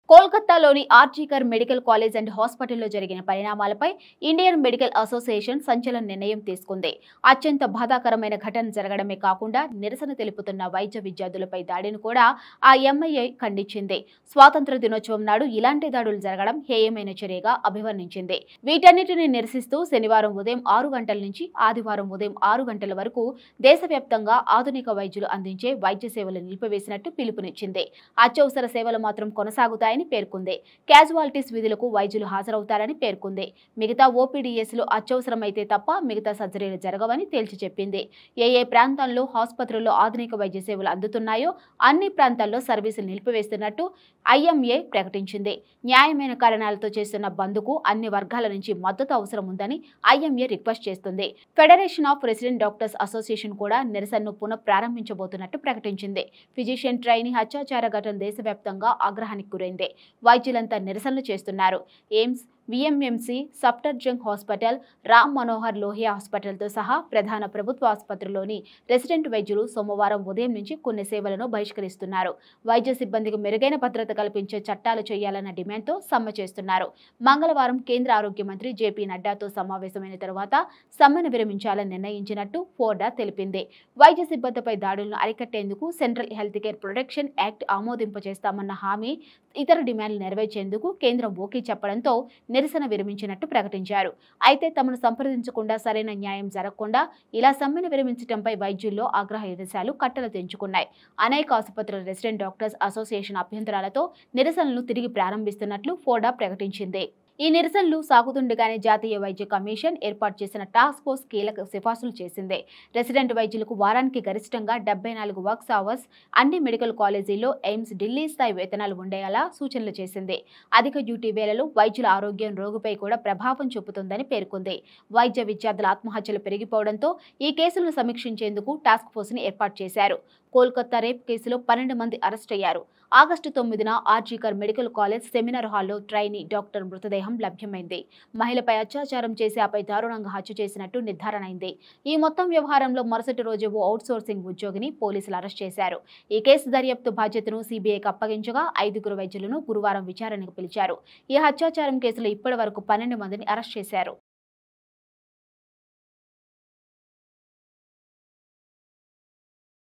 కోల్కతాలోని RG Kar medical college and హాస్పిటల్లో జరిగిన పరిణామాలపై ఇండియన్ మెడికల్ అసోసియేషన్ సంచలన నిర్ణయం తీసుకుంది. అత్యంత బాధాకరమైన ఘటన జరగడమే కాకుండా నిరసన తెలుపుతున్న వైద్య విద్యార్థులపై దాడిని కూడా ఆ ఎంఐఏ ఖండించింది. స్వాతంత్ర దినోత్సవం నాడు ఇలాంటి దాడులు జరగడం హేయమైన చర్యగా అభివర్ణించింది. వీటన్నిటిని నిరసిస్తూ శనివారం ఉదయం 6 గంటల నుంచి ఆదివారం ఉదయం 6 గంటల వరకు దేశవ్యాప్తంగా ఆధునిక వైద్యులు అందించే వైద్య సేవలు నిలిపివేసినట్టు పిలుపునిచ్చింది. అత్యవసర సేవలు మాత్రం కొనసాగుతాయి పేర్కొంది. క్యాజువాలిటీస్ విధులకు వైద్యులు హాజరవుతారని పేర్కొంది. మిగతా ఓపీడీఎస్లు అత్యవసరమైతే తప్ప మిగతా సర్జరీలు జరగవని తేల్చి చెప్పింది. ఏ ప్రాంతాల్లో ఆసుపత్రుల్లో ఆధునిక వైద్య సేవలు అందుతున్నాయో అన్ని ప్రాంతాల్లో సర్వీసులు నిలిపివేస్తున్నట్టు ఐఎంఏ ప్రకటించింది. న్యాయమైన కారణాలతో చేస్తున్న బంద్కు అన్ని వర్గాల నుంచి మద్దతు అవసరం ఉందని ఐఎంఏ రిక్వెస్ట్ చేస్తుంది. Federation of resident doctors association కూడా నిరసనను పునః ప్రారంభించబోతున్నట్టు ప్రకటించింది. ఫిజిషియన్ ట్రైనీ హత్యాచార ఘటన దేశవ్యాప్తంగా ఆగ్రహానికి గురైంది. వైద్యులంతా నిరసనలు చేస్తున్నారు. ఎయిమ్స్, విఎంఎంసీ, సఫ్దర్జంగ్ హాస్పిటల్, రామ్ మనోహర్ లోహియా హాస్పిటల్తో సహా ప్రధాన ప్రభుత్వ ఆసుపత్రుల్లోని రెసిడెంట్ వైద్యులు సోమవారం ఉదయం నుంచి కొన్ని సేవలను బహిష్కరిస్తున్నారు. వైద్య సిబ్బందికి మెరుగైన భద్రత కల్పించే చట్టాలు చేయాలన్న డిమాండ్తో సమ్మె చేస్తున్నారు. మంగళవారం కేంద్ర ఆరోగ్య మంత్రి జేపీ నడ్డాతో సమావేశమైన తరువాత సమ్మెను విరమించాలని నిర్ణయించినట్టు ఫోర్డా తెలిపింది. వైద్య సిబ్బందిపై దాడులను అరికట్టేందుకు central health care protection act ఆమోదింపజేస్తామన్న హామీ, ఇతర డిమాండ్లు నెరవేర్చేందుకు కేంద్రం ఓకే చెప్పడంతో నిరసన విరమించినట్టు ప్రకటించారు. అయితే తమను సంప్రదించకుండా సరైన న్యాయం జరగకుండా ఇలా సమ్మెను విరమించడంపై వైద్యుల్లో ఆగ్రహ నిరసనలు కట్టలు తెంచుకున్నాయి. అనేక ఆసుపత్రుల రెసిడెంట్ డాక్టర్స్ అసోసియేషన్ అభ్యంతరాలతో నిరసనలు తిరిగి ప్రారంభిస్తున్నట్లు ఫోర్డా ప్రకటించింది. ఈ నిరసనలు సాగుతుండగానే జాతీయ వైద్య కమిషన్ ఏర్పాటు చేసిన టాస్క్ ఫోర్స్ కీలక సిఫార్సులు చేసింది. రెసిడెంట్ వైద్యులకు వారానికి గరిష్టంగా 74 వర్క్స్ అవర్స్, అన్ని మెడికల్ కాలేజీల్లో ఎయిమ్స్ ఢిల్లీ స్థాయి వేతనాలు ఉండేలా సూచనలు చేసింది. అధిక డ్యూటీ వేళలు వైద్యుల ఆరోగ్యం, రోగిపై కూడా ప్రభావం చూపుతుందని పేర్కొంది. వైద్య విద్యార్థుల ఆత్మహత్యలు పెరిగిపోవడంతో ఈ కేసులను సమీక్షించేందుకు టాస్క్ ఫోర్స్ ని ఏర్పాటు చేశారు. కోల్కతా రేప్ కేసులో 12 మంది అరెస్ట్ అయ్యారు. ఆగస్టు 9న ఆర్జీకర్ మెడికల్ కాలేజ్ సెమినార్ హాల్లో ట్రైనీ డాక్టర్ మృతదేహం లభ్యమైంది. మహిళపై అత్యాచారం చేసి ఆపై దారుణంగా హత్య చేసినట్టు నిర్ధారణ అయింది. ఈ మొత్తం వ్యవహారంలో మరుసటి రోజు ఓ అవుట్సోర్సింగ్ ఉద్యోగిని పోలీసులు అరెస్ట్ చేశారు. ఈ కేసు దర్యాప్తు బాధ్యతను సీబీఐకి అప్పగించగా 5 వైద్యులను గురువారం విచారణకు పిలిచారు. ఈ అత్యాచారం కేసులో ఇప్పటి వరకు 12 మందిని అరెస్ట్ చేశారు.